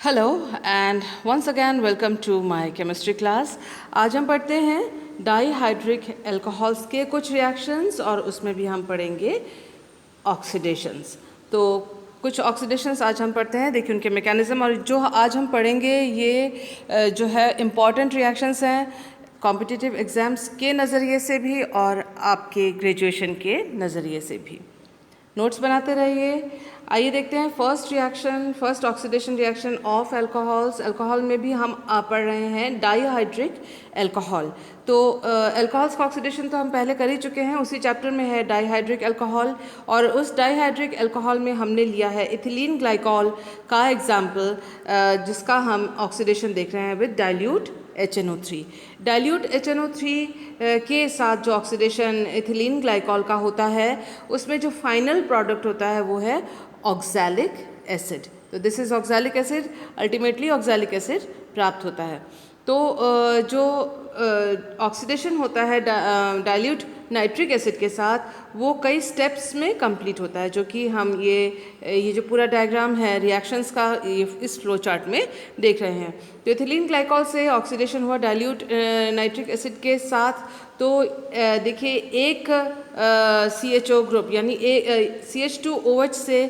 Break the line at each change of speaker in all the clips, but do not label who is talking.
Hello and once again welcome to my chemistry class. आज हम पढ़ते हैं डाईहाइड्रिक एल्कोहल्स के कुछ रिएक्शंस और उसमें भी हम पढ़ेंगे ऑक्सीडेशंस। तो कुछ ऑक्सीडेशंस आज हम पढ़ते हैं, देखिए उनके मैकेनिज्म। और जो आज हम पढ़ेंगे ये जो है इम्पॉर्टेंट रिएक्शंस हैं कॉम्पिटिटिव एग्ज़ाम्स के नज़रिए से भी और आपके ग्रेजुएशन के नज़रिए से भी। नोट्स बनाते रहिए। आइए देखते हैं first oxidation reaction of alcohols. Alcohol में भी हम पढ़ रहे हैं डाईहाइड्रिक अल्कोहल। तो अल्कोहल्स का ऑक्सीडेशन तो हम पहले कर ही चुके हैं, उसी चैप्टर में है डाईहाइड्रिक अल्कोहल। और उस डाईहाइड्रिक अल्कोहल में हमने लिया है इथिलीन ग्लाइकॉल का एग्जाम्पल, जिसका हम ऑक्सीडेशन देख रहे हैं with dilute HNO3। Dilute HNO3 के साथ जो ऑक्सीडेशन इथिलीन ग्लाइकॉल का होता है उसमें जो फाइनल प्रोडक्ट होता है वो है ऑक्सैलिक एसिड। तो this is oxalic acid, ultimately oxalic acid प्राप्त होता है। तो जो ऑक्सीडेशन होता है डाइल्यूट नाइट्रिक एसिड के साथ वो कई स्टेप्स में कंप्लीट होता है, जो कि हम ये जो पूरा डायग्राम है रिएक्शंस का ये इस फ्लो चार्ट में देख रहे हैं। तो इथिलीन ग्लाइकॉल से ऑक्सीडेशन हुआ डाइल्यूट नाइट्रिक एसिड के साथ। तो देखिए एक CHO ग्रुप यानी CH2OH से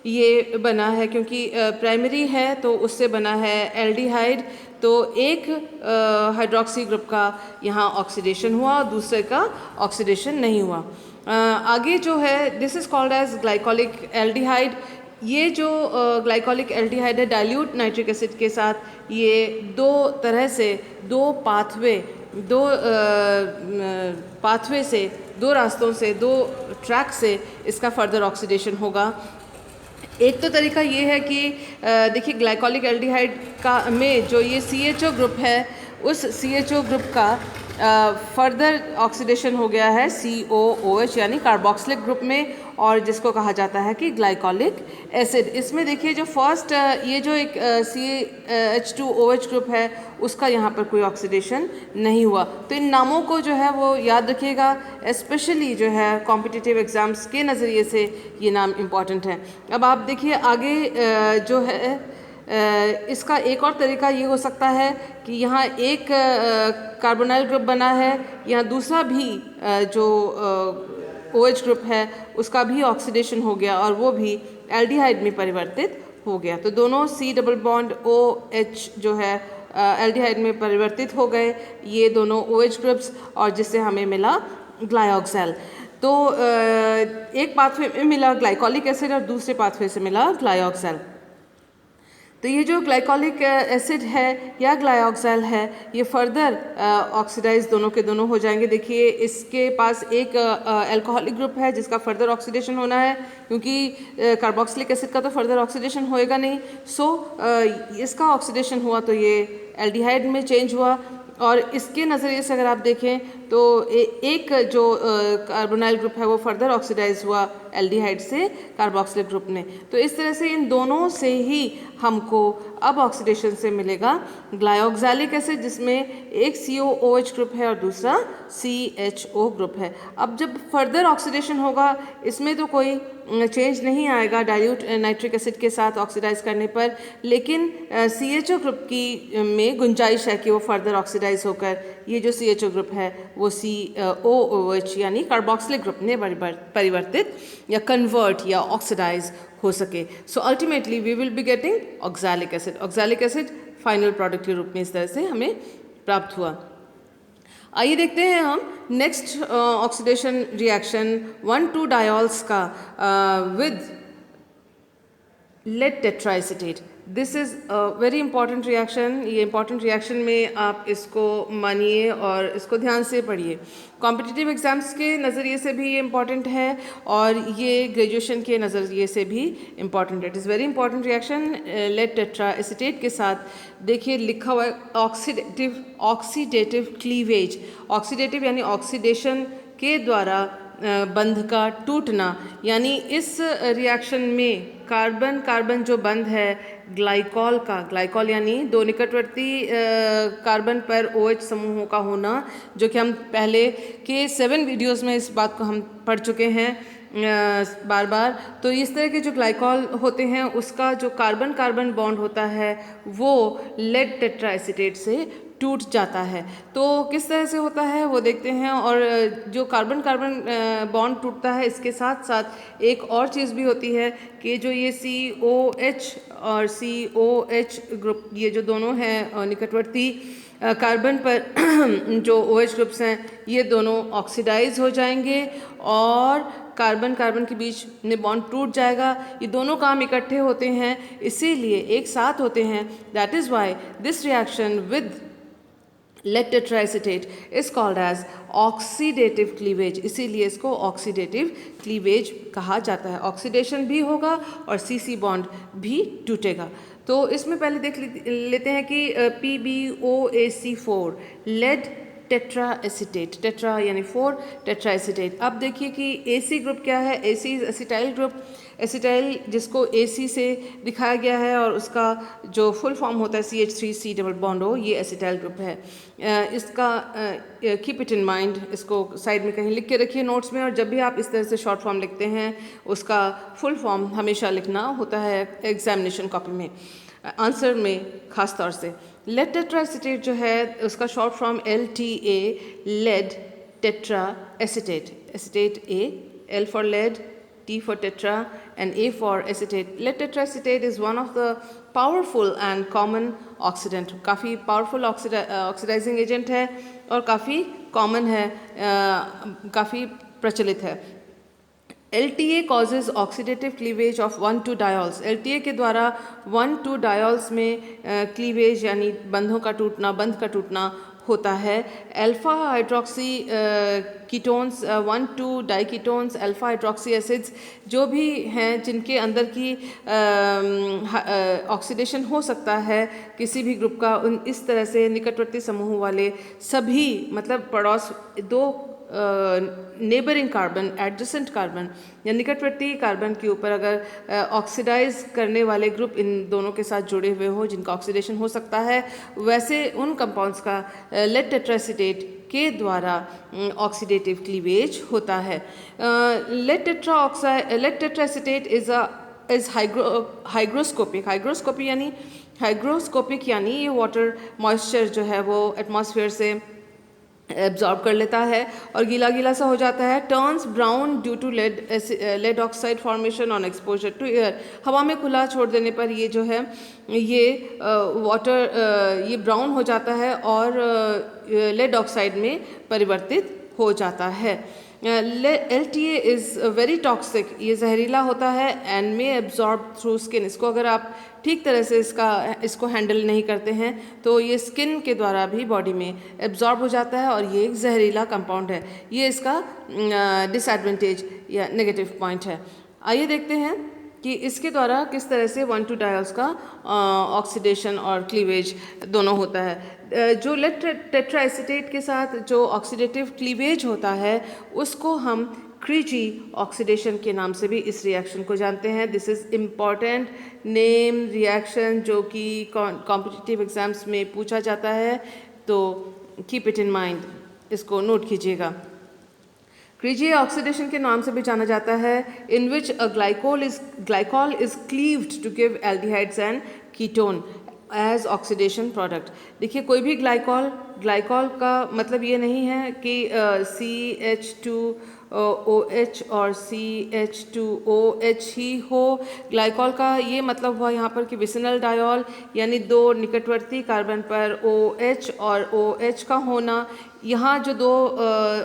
ये बना है, क्योंकि प्राइमरी है तो उससे बना है एल्डिहाइड। तो एक हाइड्रोक्सी ग्रुप का यहाँ ऑक्सीडेशन हुआ और दूसरे का ऑक्सीडेशन नहीं हुआ। आगे जो है this is called as glycolic aldehyde. ये जो ग्लाइकोलिक एल्डिहाइड है डाइल्यूट नाइट्रिक एसिड के साथ, ये दो तरह से दो पाथवे से दो रास्तों से दो ट्रैक से इसका फर्दर ऑक्सीडेशन होगा। एक तो तरीका ये है कि देखिए ग्लाइकोलिक एल्डिहाइड का में जो ये CHO ग्रुप है उस CHO ग्रुप का फर्दर ऑक्सीडेशन हो गया है COOH यानी कार्बोक्सिलिक ग्रुप में, और जिसको कहा जाता है कि ग्लाइकोलिक एसिड। इसमें देखिए जो फर्स्ट ये जो एक CH2OH ग्रुप है उसका यहाँ पर कोई ऑक्सीडेशन नहीं हुआ। तो इन नामों को जो है वो याद रखिएगा, स्पेशली जो है कॉम्पिटिटिव एग्ज़ाम्स के नज़रिए से ये नाम इम्पॉर्टेंट है। अब आप देखिए आगे जो है इसका एक और तरीका ये हो सकता है कि यहाँ एक कार्बोनाइल ग्रुप बना है, यहाँ दूसरा भी जो OH ग्रुप है उसका भी ऑक्सीडेशन हो गया और वो भी एल्डिहाइड में परिवर्तित हो गया। तो दोनों C डबल बॉन्ड OH जो है एल्डिहाइड में परिवर्तित हो गए, ये दोनों OH ग्रुप्स, और जिससे हमें मिला ग्लाइऑक्सैल। तो एक पाथवे में मिला ग्लाइकोलिक एसिड और दूसरे पाथवे से मिला ग्लाइऑक्सैल। तो ये जो ग्लाइकोलिक एसिड है या ग्लाइऑक्सैल है ये फर्दर ऑक्सीडाइज दोनों के दोनों हो जाएंगे। देखिए इसके पास एक अल्कोहलिक ग्रुप है जिसका फर्दर ऑक्सीडेशन होना है, क्योंकि कार्बोक्सिलिक एसिड का तो फर्दर ऑक्सीडेशन होएगा नहीं। सो इसका ऑक्सीडेशन हुआ तो ये एल्डिहाइड में चेंज हुआ। और इसके नज़रिए से अगर आप देखें तो एक जो कार्बोनाइल ग्रुप है वो फर्दर ऑक्सीडाइज हुआ एल्डिहाइड से कार्बोक्सिलिक ग्रुप ने। तो इस तरह से इन दोनों से ही हमको अब ऑक्सीडेशन से मिलेगा ग्लाइऑक्सैलिक एसिड, जिसमें एक COOH ग्रुप है और दूसरा CHO ग्रुप है। अब जब फर्दर ऑक्सीडेशन होगा इसमें तो कोई चेंज नहीं आएगा डाइल्यूट नाइट्रिक एसिड के साथ ऑक्सीडाइज करने पर, लेकिन CHO ग्रुप की में गुंजाइश है कि वो फर्दर ऑक्सीडाइज होकर ये जो CHO ग्रुप है वो COOH यानी कार्बोक्सिलिक ग्रुप में परिवर्तित या कन्वर्ट या ऑक्सीडाइज हो सके। So ultimately we will be getting oxalic acid. Oxalic acid final product के रूप में इस तरह से हमें प्राप्त हुआ। आइए देखते हैं हम नेक्स्ट ऑक्सीडेशन रिएक्शन 1,2-डायोल्स का with lead tetraacetate. This is very important reaction. ये इंपॉर्टेंट रिएक्शन में आप इसको मानिए और इसको ध्यान से पढ़िए। कॉम्पिटिटिव एग्ज़ाम्स के नज़रिए से भी ये इम्पॉर्टेंट है और ये ग्रेजुएशन के नज़रिए से भी इम्पॉर्टेंट है। It is very important reaction lead tetraacetate के साथ। देखिए लिखा हुआ है ऑक्सीडेटिव क्लीवेज। ऑक्सीडेटिव यानी ऑक्सीडेशन के द्वारा बंध का टूटना, यानी इस रिएक्शन में कार्बन कार्बन जो बंध है ग्लाइकॉल का, ग्लाइकॉल यानी दो निकटवर्ती कार्बन पर OH समूहों का होना, जो कि हम पहले के 7 वीडियोस में इस बात को हम पढ़ चुके हैं। बार बार, तो इस तरह के जो ग्लाइकॉल होते हैं उसका जो कार्बन कार्बन बॉन्ड होता है वो लेड टेट्राएसिटेट से टूट जाता है। तो किस तरह से होता है वो देखते हैं। और जो कार्बन कार्बन बॉन्ड टूटता है, इसके साथ साथ एक और चीज़ भी होती है कि जो ये COH और COH ग्रुप, ये जो दोनों हैं निकटवर्ती कार्बन पर जो OH ग्रुप्स हैं, ये दोनों ऑक्सीडाइज हो जाएंगे और कार्बन कार्बन के बीच में बॉन्ड टूट जाएगा। ये दोनों काम इकट्ठे होते हैं, इसीलिए एक साथ होते हैं। That is why this reaction with lead tetraacetate is called as oxidative cleavage. इसीलिए इसको ऑक्सीडेटिव क्लीवेज कहा जाता है। ऑक्सीडेशन भी होगा और CC बॉन्ड भी टूटेगा। तो इसमें पहले देख लेते हैं कि PbOAC4 lead tetra acetate, tetra यानी 4 टेट्रा एसिटेट। अब देखिए कि AC ग्रुप क्या है। AC is acetyl group. Acetyl जिसको AC से दिखाया गया है और उसका जो फुल फॉर्म होता है CH3C डबल बॉन्ड O, ये एसिटाइल ग्रुप है। इसका कीप इट इन माइंड, इसको साइड में कहीं लिख के रखिए नोट्स में। और जब भी आप इस तरह से शॉर्ट फॉर्म लिखते हैं उसका फुल फॉर्म हमेशा लिखना होता है एग्जामिनेशन कॉपी में, आंसर में खास तौर से। लेड टेट्राएसिटेट जो है उसका short form LTA, lead tetra acetate. Acetate A, L for lead, T for tetra and A for acetate. Lead tetraacetate is one of the powerful and common oxidant. काफ़ी powerful oxidizing agent है और काफ़ी common है, काफ़ी प्रचलित है। LTA causes oxidative cleavage of 1,2-diols. LTA के द्वारा 1,2-diols में क्लीवेज यानी बंधों का टूटना, बंध का टूटना होता है। अल्फा हाइड्रोक्सी कीटोन्स, 1,2-डाइकीटोन्स, अल्फा हाइड्रोक्सी एसिड्स जो भी हैं जिनके अंदर की ऑक्सीडेशन हो सकता है किसी भी ग्रुप का, उन इस तरह से निकटवर्ती समूह वाले सभी, मतलब पड़ोस दो नेबरिंग कार्बन, एडजेसेंट कार्बन या निकटवर्ती कार्बन के ऊपर अगर ऑक्सीडाइज करने वाले ग्रुप इन दोनों के साथ जुड़े हुए हो जिनका ऑक्सीडेशन हो सकता है, वैसे उन कंपाउंड्स का लेड टेट्राएसिटेट के द्वारा ऑक्सीडेटिव क्लीवेज होता है। लेड टेट्राएसिटेट इज हाइग्रोस्कोपिक यानी ये वाटर मॉइस्चर जो है वो एटमॉस्फेयर से एब्जॉर्ब कर लेता है और गीला गीला सा हो जाता है। Turns brown due to lead oxide formation on exposure to air. हवा में खुला छोड़ देने पर ये जो है ये वाटर ये ब्राउन हो जाता है और लेड ऑक्साइड में परिवर्तित हो जाता है। LTA इज़ वेरी टॉक्सिक, ये जहरीला होता है and may absorb through skin. इसको अगर आप ठीक तरह से इसको हैंडल नहीं करते हैं तो ये स्किन के द्वारा भी बॉडी में एब्जॉर्ब हो जाता है और ये एक जहरीला कंपाउंड है। ये इसका डिसएडवांटेज या नेगेटिव पॉइंट है। आइए देखते हैं कि इसके द्वारा किस तरह से 1,2-डायोल्स का ऑक्सीडेशन और क्लीवेज दोनों होता है। जो लेड टेट्राएसिटेट के साथ जो ऑक्सीडेटिव क्लीवेज होता है उसको हम क्रीजी ऑक्सीडेशन के नाम से भी इस रिएक्शन को जानते हैं। This is important name reaction जो कि कॉम्पिटिटिव एग्जाम्स में पूछा जाता है, तो कीप इट इन माइंड, इसको नोट कीजिएगा। क्रीजी ऑक्सीडेशन के नाम से भी जाना जाता है, in which a glycol is cleaved to give aldehydes and ketone as oxidation product. देखिए कोई भी ग्लाइकॉल का मतलब ये नहीं है कि CH2OH और CH2OH ही हो। ग्लाइकॉल का ये मतलब हुआ यहाँ पर कि विसिनल डायोल यानी दो निकटवर्ती कार्बन पर OH और OH का होना। यहाँ जो दो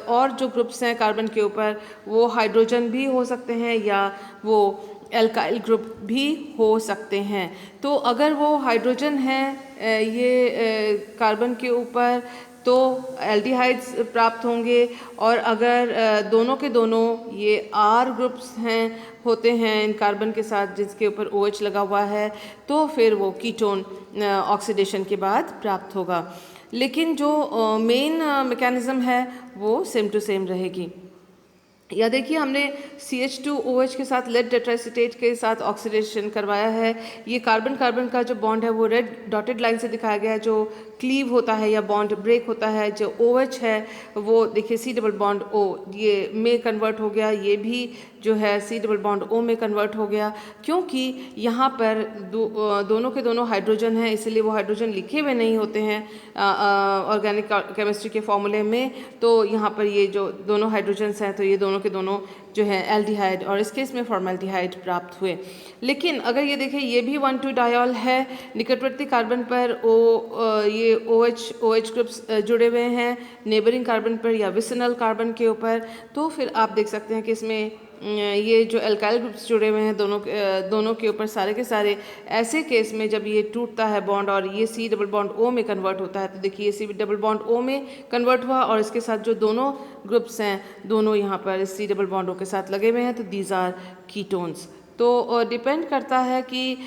और जो ग्रुप्स हैं कार्बन के ऊपर वो हाइड्रोजन भी हो सकते हैं या वो एल्काइल ग्रुप भी हो सकते हैं। तो अगर वो हाइड्रोजन है ये कार्बन के ऊपर तो एल्डिहाइड्स प्राप्त होंगे, और अगर दोनों के दोनों ये R ग्रुप्स होते हैं इन कार्बन के साथ जिसके ऊपर OH लगा हुआ है तो फिर वो कीटोन ऑक्सीडेशन के बाद प्राप्त होगा। लेकिन जो मेन मैकेनिज़्म है वो सेम टू सेम रहेगी। या देखिए हमने CH2OH के साथ लेड टेट्राएसिटेट के साथ ऑक्सीडेशन करवाया है। ये कार्बन कार्बन का जो बॉन्ड है वो रेड डॉटेड लाइन से दिखाया गया है, जो क्लीव होता है या बॉन्ड ब्रेक होता है। जो OH है वो देखिए C डबल बॉन्ड O ये में कन्वर्ट हो गया, ये भी जो है C डबल बॉन्ड O में कन्वर्ट हो गया, क्योंकि यहाँ पर दोनों के दोनों हाइड्रोजन हैं, इसलिए वो हाइड्रोजन लिखे हुए नहीं होते हैं ऑर्गेनिक केमिस्ट्री के फॉर्मूले में। तो यहाँ पर ये जो दोनों हाइड्रोजन्स हैं तो ये दोनों के दोनों जो है एल्डिहाइड और इस केस में फॉर्मेल्डिहाइड प्राप्त हुए। लेकिन अगर ये देखें ये भी 1,2 डायोल है, निकटवर्ती कार्बन पर ये OH ग्रुप्स जुड़े हुए हैं नेबरिंग कार्बन पर या विसिनल कार्बन के ऊपर, तो फिर आप देख सकते हैं कि इसमें ये जो एल्काइल ग्रुप्स जुड़े हुए हैं दोनों के ऊपर सारे के सारे। ऐसे केस में जब ये टूटता है बॉन्ड और ये C डबल बॉन्ड O में कन्वर्ट होता है, तो देखिए C डबल बॉन्ड O में कन्वर्ट हुआ और इसके साथ जो दोनों ग्रुप्स हैं दोनों यहाँ पर C डबल बॉन्ड O के साथ लगे हुए हैं, तो दीज आर कीटोन्स। तो डिपेंड करता है कि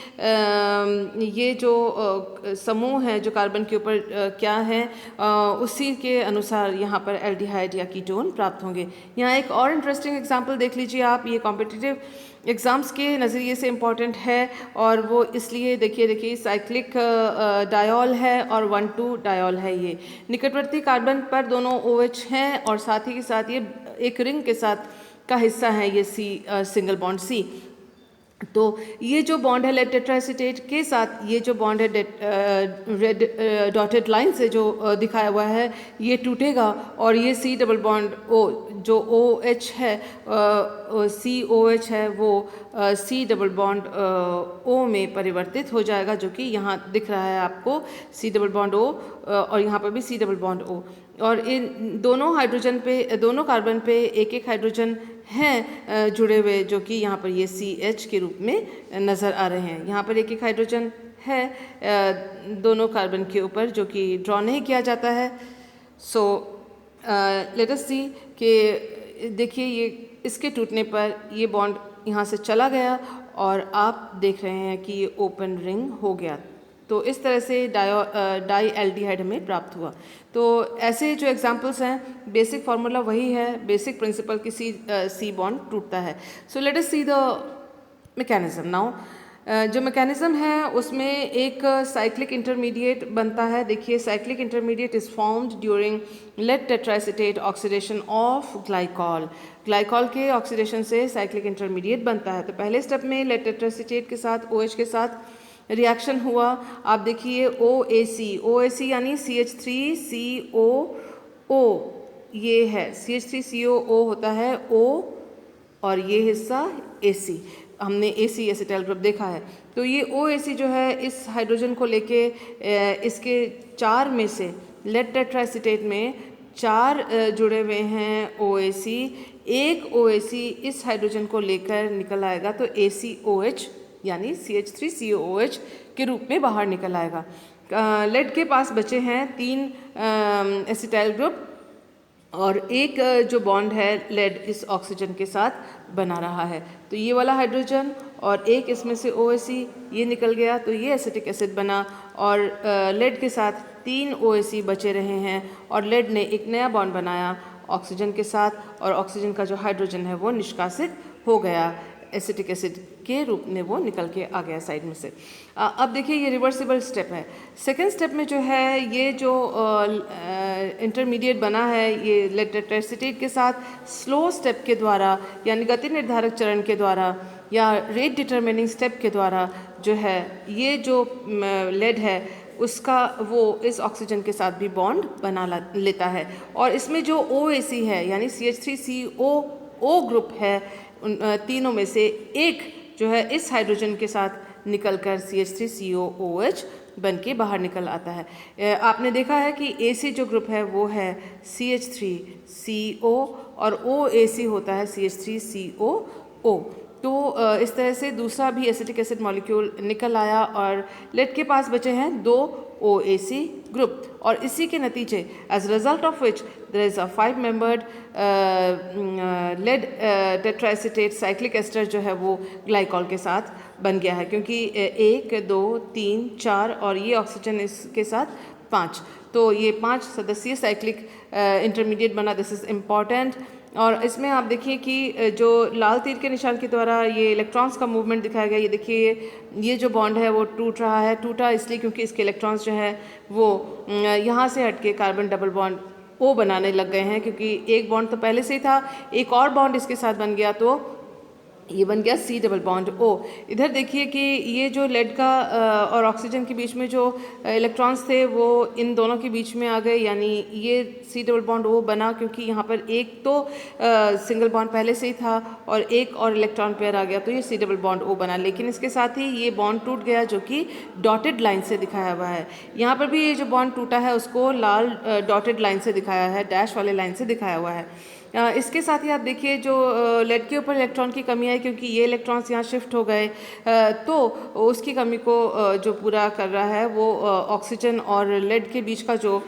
ये जो समूह हैं जो कार्बन के ऊपर क्या हैं, उसी के अनुसार यहाँ पर एल्डिहाइड या कीटोन प्राप्त होंगे। यहाँ एक और इंटरेस्टिंग एग्जांपल देख लीजिए आप, ये कॉम्पिटिटिव एग्ज़ाम्स के नज़रिए से इम्पॉर्टेंट है और वो इसलिए देखिए साइक्लिक डायोल है और 1,2 डायोल है। ये निकटवर्ती कार्बन पर दोनों OH हैं और साथ ही के साथ ये एक रिंग के साथ का हिस्सा है ये सिंगल बॉन्ड C। तो ये जो बॉन्ड है लेड टेट्राएसिटेट के साथ, ये जो बॉन्ड है रेड डॉटेड लाइन से जो दिखाया हुआ है, ये टूटेगा और ये C डबल बॉन्ड O जो OH है COH है वो C डबल बॉन्ड O में परिवर्तित हो जाएगा, जो कि यहाँ दिख रहा है आपको C डबल बॉन्ड O और यहाँ पर भी C डबल बॉन्ड O। और इन दोनों हाइड्रोजन पे दोनों कार्बन पे एक एक हाइड्रोजन हैं जुड़े हुए, जो कि यहाँ पर ये CH के रूप में नज़र आ रहे हैं। यहाँ पर एक एक हाइड्रोजन है दोनों कार्बन के ऊपर, जो कि ड्रॉ नहीं किया जाता है। सो लेट अस सी कि देखिए ये इसके टूटने पर ये बॉन्ड यहाँ से चला गया और आप देख रहे हैं कि ये ओपन रिंग हो गया। तो इस तरह से डाई एल्डिहाइड हमें प्राप्त हुआ। तो ऐसे जो एग्जांपल्स हैं, बेसिक फार्मूला वही है, बेसिक प्रिंसिपल की C बॉन्ड टूटता है। So let us see the mechanism now. जो मैकेनिज्म है उसमें एक साइक्लिक इंटरमीडिएट बनता है। देखिए cyclic intermediate is formed during lead tetraacetate oxidation of glycol. Glycol के ऑक्सीडेशन से साइक्लिक इंटरमीडिएट बनता है। तो पहले स्टेप में लेड टेट्राएसिटेट के साथ OH के साथ रिएक्शन हुआ। आप देखिए OAC यानी CH3COO ये है, CH3COO होता है O और ये हिस्सा AC, हमने AC एसिटाइल ग्रुप देखा है। तो ये OAC जो है इस हाइड्रोजन को लेके इसके 4 में से लेड टेट्राएसिटेट में 4 जुड़े हुए हैं OAC, एक OAC इस हाइड्रोजन को लेकर निकल आएगा, तो ACOH यानी CH3COOH के रूप में बाहर निकल आएगा। लेड के पास बचे हैं 3 एसिटाइल ग्रुप और एक जो बॉन्ड है लेड इस ऑक्सीजन के साथ बना रहा है। तो ये वाला हाइड्रोजन और एक इसमें से OAC ये निकल गया, तो ये एसिटिक एसिड बना और लेड के साथ 3 OAC बचे रहे हैं और लेड ने एक नया बॉन्ड बनाया ऑक्सीजन के साथ और ऑक्सीजन का जो हाइड्रोजन है वो निष्कासित हो गया, एसिटिक एसिड के रूप में वो निकल के आ गया साइड में से। अब देखिए ये रिवर्सिबल स्टेप है। सेकेंड स्टेप में जो है ये जो इंटरमीडिएट बना है ये लेड टेट्राएसिटेट के साथ स्लो स्टेप के द्वारा यानी गति निर्धारक चरण के द्वारा या रेट डिटरमिनिंग स्टेप के द्वारा जो है ये जो लेड है उसका वो इस ऑक्सीजन के साथ भी बॉन्ड बना लेता है और इसमें जो OAC है यानी CH3COO ग्रुप है उन तीनों में से एक जो है इस हाइड्रोजन के साथ निकलकर CH3COOH बन के बाहर निकल आता है। आपने देखा है कि AC जो ग्रुप है वो है CH3CO और OAC होता है CH3COO। तो इस तरह से दूसरा भी एसिटिक एसिड मॉलिक्यूल निकल आया और लेड के पास बचे हैं 2 OAC ग्रुप और इसी के नतीजे as result of which there is a 5 membered lead tetraacetate cyclic ester जो है वो ग्लाइकॉल के साथ बन गया है, क्योंकि 1 2 3 4 और ये ऑक्सीजन इसके साथ 5, तो ये 5 सदस्यीय साइक्लिक इंटरमीडिएट बना। दिस इज इम्पॉर्टेंट और इसमें आप देखिए कि जो लाल तीर के निशान के द्वारा ये इलेक्ट्रॉन्स का मूवमेंट दिखाया गया, ये देखिए ये जो बॉन्ड है वो टूट रहा है। टूटा इसलिए क्योंकि इसके इलेक्ट्रॉन्स जो है वो यहाँ से हट के कार्बन डबल बॉन्ड ओ बनाने लग गए हैं, क्योंकि एक बॉन्ड तो पहले से ही था, एक और बॉन्ड इसके साथ बन गया तो ये बन गया सी डबल बॉन्ड ओ। इधर देखिए कि ये जो लेड का और ऑक्सीजन के बीच में जो इलेक्ट्रॉन्स थे वो इन दोनों के बीच में आ गए, यानी ये सी डबल बॉन्ड ओ बना, क्योंकि यहाँ पर एक तो सिंगल बॉन्ड पहले से ही था और एक और इलेक्ट्रॉन पेयर आ गया तो ये सी डबल बॉन्ड ओ बना। लेकिन इसके साथ ही ये बॉन्ड टूट गया जो कि डॉटेड लाइन से दिखाया हुआ है। यहाँ पर भी ये जो बॉन्ड टूटा है उसको लाल डॉटेड लाइन से दिखाया है, डैश वाले लाइन से दिखाया हुआ है। इसके साथ ही आप देखिए जो लेड के ऊपर इलेक्ट्रॉन की कमी है, क्योंकि ये इलेक्ट्रॉन्स यहाँ शिफ्ट हो गए तो उसकी कमी को जो पूरा कर रहा है वो ऑक्सीजन और लेड के बीच का जो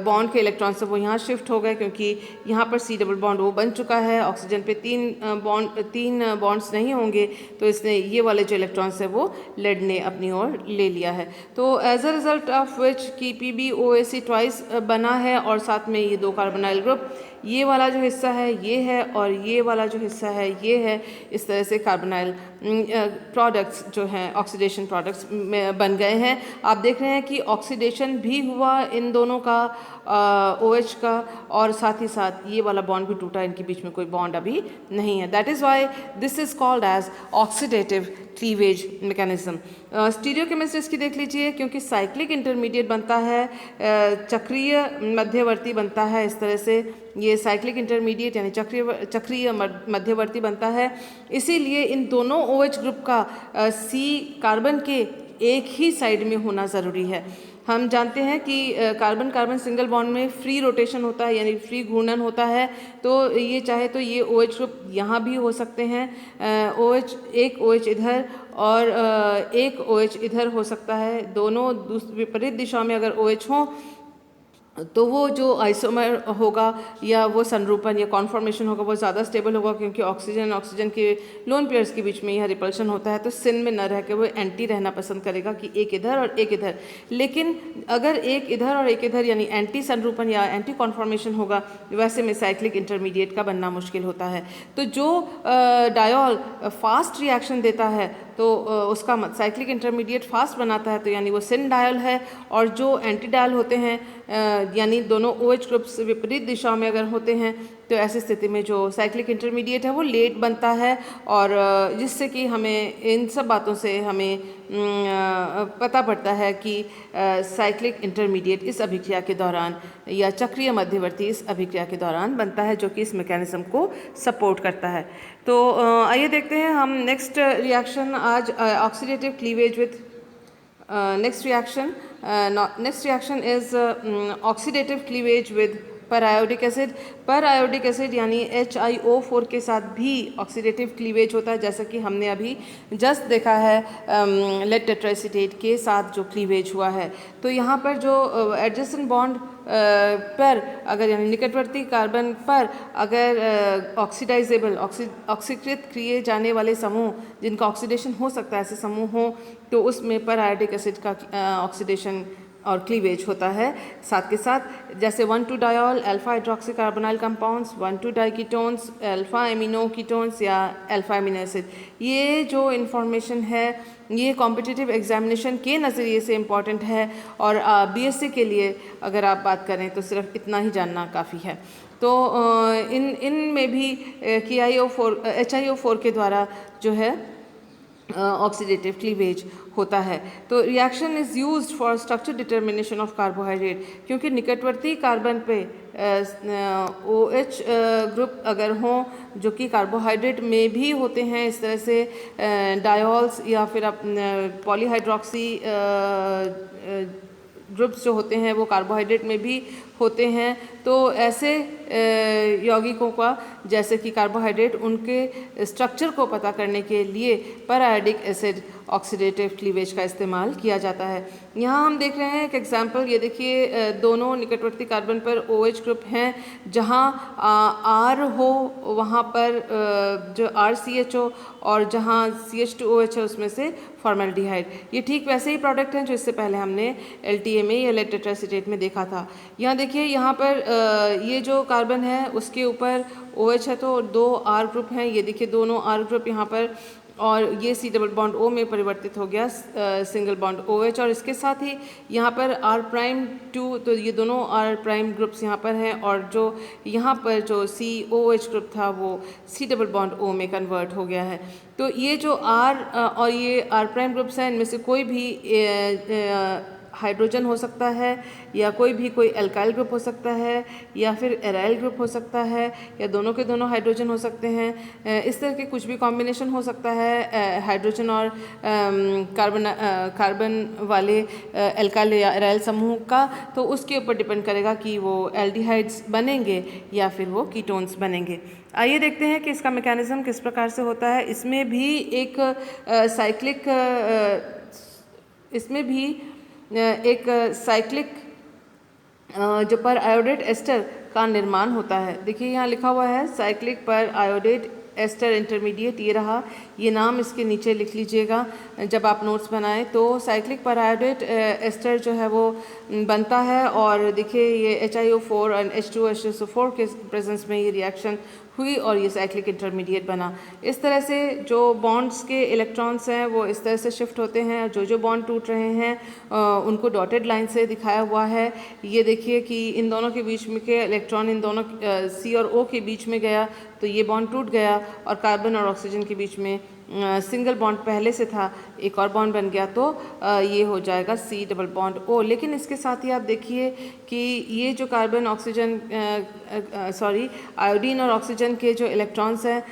बॉन्ड के इलेक्ट्रॉन्स है वो यहाँ शिफ्ट हो गए, क्योंकि यहाँ पर सी डबल बॉन्ड वो बन चुका है। ऑक्सीजन पे तीन बॉन्ड्स नहीं होंगे तो इसने ये वाले जो इलेक्ट्रॉन्स है वो लेड ने अपनी ओर ले लिया है। तो as a result of which की PbOAC ट्वाइस बना है और साथ में ये 2 कार्बोनाइल ग्रुप, ये वाला जो हिस्सा है ये है और ये वाला जो हिस्सा है ये है। इस तरह से कार्बोनाइल प्रोडक्ट्स जो हैं ऑक्सीडेशन प्रोडक्ट्स बन गए हैं। आप देख रहे हैं कि ऑक्सीडेशन भी हुआ इन दोनों का OH का, और साथ ही साथ ये वाला बॉन्ड भी टूटा, इनके बीच में कोई बॉन्ड अभी नहीं है। That is why this is called as oxidative cleavage mechanism. Stereochemistry इसकी देख लीजिए, क्योंकि साइक्लिक इंटरमीडिएट बनता है, चक्रीय मध्यवर्ती बनता है। इस तरह से ये साइक्लिक इंटरमीडिएट यानी चक्रीय मध्यवर्ती बनता है। इसीलिए इन दोनों OH ग्रुप का C कार्बन के एक ही साइड में होना ज़रूरी है। हम जानते हैं कि कार्बन कार्बन सिंगल बॉन्ड में फ्री रोटेशन होता है, यानी फ्री घूर्णन होता है। तो ये चाहे तो ये OH ग्रुप यहाँ भी हो सकते हैं, एक OH इधर और एक OH इधर हो सकता है। दोनों विपरीत दिशा में अगर OH हों तो वो जो आइसोमर होगा या वो संरूपण या कॉन्फॉर्मेशन होगा वो ज़्यादा स्टेबल होगा, क्योंकि ऑक्सीजन के लोन पेयर्स के बीच में यह रिपल्शन होता है। तो सिन में न रह के वो एंटी रहना पसंद करेगा कि एक इधर और एक इधर। लेकिन अगर एक इधर और एक इधर यानी एंटी संरूपण या एंटी कॉन्फॉर्मेशन होगा, वैसे में साइक्लिक इंटरमीडिएट का बनना मुश्किल होता है। तो जो डायोल फास्ट रिएक्शन देता है तो उसका साइक्लिक इंटरमीडिएट फास्ट बनाता है, तो यानी वो सिन डायल है। और जो एंटी डायल होते हैं यानी दोनों OH ग्रुप्स विपरीत दिशा में अगर होते हैं तो ऐसी स्थिति में जो साइक्लिक इंटरमीडिएट है वो लेट बनता है, और जिससे कि हमें इन सब बातों से हमें पता पड़ता है कि साइक्लिक इंटरमीडिएट इस अभिक्रिया के दौरान या चक्रीय मध्यवर्ती इस अभिक्रिया के दौरान बनता है, जो कि इस मैकेनिज्म को सपोर्ट करता है। तो आइए देखते हैं हम नेक्स्ट रिएक्शन आज oxidative cleavage with next reaction is oxidative cleavage with periodic acid. Periodic acid यानी HiO4 के साथ भी ऑक्सीडेटिव क्लीवेज होता है, जैसा कि हमने अभी जस्ट देखा है लेड टेट्राएसीटेट के साथ जो क्लीवेज हुआ है। तो यहाँ पर जो एडजेसेंट बॉन्ड पर अगर यानी निकटवर्ती कार्बन पर अगर ऑक्सीडाइजेबल ऑक्सीकृत किए जाने वाले समूह जिनका ऑक्सीडेशन हो सकता है, ऐसे समूह हों तो उसमें पैरायोडिक एसिड का ऑक्सीडेशन और क्लीवेज होता है। साथ के साथ जैसे 1,2 diol alpha hydroxy carbonyl compounds, 1,2 diketones, alpha amino ketones या अल्फा एमिनो एसिड, ये जो इन्फॉर्मेशन है ये कॉम्पिटिटिव एग्जामिनेशन के नज़रिए से इम्पॉर्टेंट है। और BSc के लिए अगर आप बात करें तो सिर्फ इतना ही जानना काफ़ी है। तो इन में भी HiO4 के द्वारा जो है ऑक्सीडेटिव क्लीवेज होता है। तो reaction is used for structure determination of carbohydrate, क्योंकि निकटवर्ती कार्बन पे OH ग्रुप अगर हों जो कि कार्बोहाइड्रेट में भी होते हैं, इस तरह से डायोल्स या फिर पॉलीहाइड्रोक्सी ग्रुप्स जो होते हैं वो कार्बोहाइड्रेट में भी होते हैं। तो ऐसे यौगिकों का जैसे कि कार्बोहाइड्रेट उनके स्ट्रक्चर को पता करने के लिए पैरायोडिक एसिड ऑक्सीडेटिव क्लीवेज का इस्तेमाल किया जाता है। यहाँ हम देख रहे हैं एक एग्जांपल, ये देखिए दोनों निकटवर्ती कार्बन पर OH ग्रुप हैं, जहाँ R हो वहाँ पर जो RCH हो और जहाँ CH2OH है उसमें से फॉर्मेल्डिहाइड। ये ठीक वैसे ही प्रोडक्ट हैं जो इससे पहले हमने LTA में या लेड टेट्राएसीटेट में देखा था। यहाँ देखिए यहाँ पर ये जो कार्बन है उसके ऊपर OH है तो 2 R ग्रुप हैं, ये देखिए दोनों R ग्रुप यहाँ पर, और ये C डबल बॉन्ड O में परिवर्तित हो गया सिंगल बॉन्ड OH, और इसके साथ ही यहाँ पर R'2, तो ये दोनों R' ग्रुप्स यहाँ पर हैं, और जो यहाँ पर जो COH ग्रुप था वो C डबल बॉन्ड O में कन्वर्ट हो गया है। तो ये जो R और ये R' ग्रुप्स हैं, इनमें से कोई भी हाइड्रोजन हो सकता है, या कोई एल्काइल ग्रुप हो सकता है, या फिर एराइल ग्रुप हो सकता है, या दोनों के दोनों हाइड्रोजन हो सकते हैं। इस तरह के कुछ भी कॉम्बिनेशन हो सकता है हाइड्रोजन और कार्बन वाले एल्काइल या एराइल समूह का, तो उसके ऊपर डिपेंड करेगा कि वो एल्डिहाइड्स बनेंगे या फिर वो कीटोन्स बनेंगे। आइए देखते हैं कि इसका मैकेनिज्म किस प्रकार से होता है। इसमें भी एक साइक्लिक जो पर आयोडेट एस्टर का निर्माण होता है। देखिए यहाँ लिखा हुआ है साइक्लिक पर आयोडेट एस्टर इंटरमीडिएट, ये रहा, ये नाम इसके नीचे लिख लीजिएगा जब आप नोट्स बनाएं। तो साइक्लिक पर आयोडेट एस्टर जो है वो बनता है, और देखिए ये HiO4 और H2SO4 के प्रेजेंस में ये रिएक्शन हुई और ये साइक्लिक इंटरमीडिएट बना। इस तरह से जो बॉन्ड्स के इलेक्ट्रॉन्स हैं वो इस तरह से शिफ्ट होते हैं, जो बॉन्ड टूट रहे हैं उनको डॉटेड लाइन से दिखाया हुआ है। ये देखिए कि इन दोनों के बीच में के इलेक्ट्रॉन इन दोनों C और O के बीच में गया तो ये बॉन्ड टूट गया, और कार्बन और ऑक्सीजन के बीच में सिंगल बॉन्ड पहले से था, एक और बॉन्ड बन गया, तो ये हो जाएगा C डबल बॉन्ड O। लेकिन इसके साथ ही आप देखिए कि ये जो कार्बन ऑक्सीजन आयोडीन और ऑक्सीजन के जो इलेक्ट्रॉन्स हैं,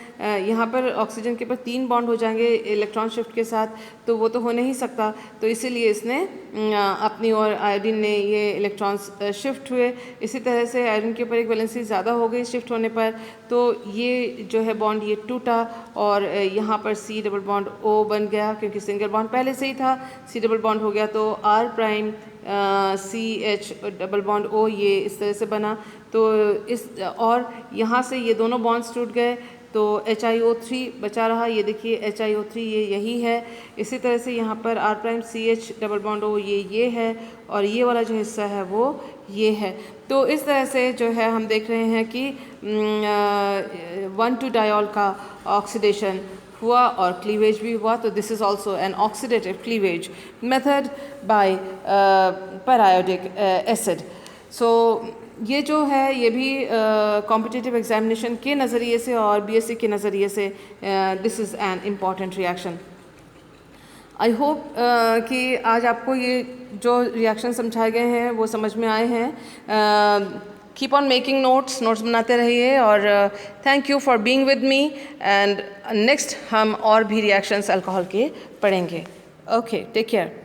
यहाँ पर ऑक्सीजन के पर 3 बॉन्ड हो जाएंगे इलेक्ट्रॉन शिफ्ट के साथ, तो वो तो हो नहीं सकता, तो इसीलिए इसने अपनी और आयोडीन ने ये इलेक्ट्रॉन्स शिफ्ट हुए। इसी तरह से आयोडीन के ऊपर एक वैलेंसी ज़्यादा हो गई शिफ्ट होने पर, तो ये जो है बॉन्ड ये टूटा और यहाँ पर C डबल बॉन्ड O बन गया, क्योंकि सिंगल बॉन्ड पहले से ही था, C डबल बॉन्ड हो गया तो R' CH double bond O ये इस तरह से बना। तो इस और यहाँ से ये दोनों बॉन्ड्स टूट गए तो HiO3 बचा रहा, ये देखिए HiO3 ये यही है। इसी तरह से यहाँ पर R' CH double bond O ये है, और ये वाला जो हिस्सा है वो ये है। तो इस तरह से जो है हम देख रहे हैं कि 1,2-डायोल का ऑक्सीडेशन हुआ और क्लीवेज भी हुआ। तो this is also an oxidative cleavage method by periodic acid. So ये जो है ये भी कॉम्पिटिटिव एग्जामिनेशन के नज़रिए से और BSc के नज़रिए से this is an important reaction. I hope कि आज आपको ये जो रिएक्शन समझाए गए हैं वो समझ में आए हैं। कीप ऑन मेकिंग नोट्स बनाते रहिए, और thank you for being with me, and next हम और भी रिएक्शंस अल्कोहल के पढ़ेंगे। Okay, take care.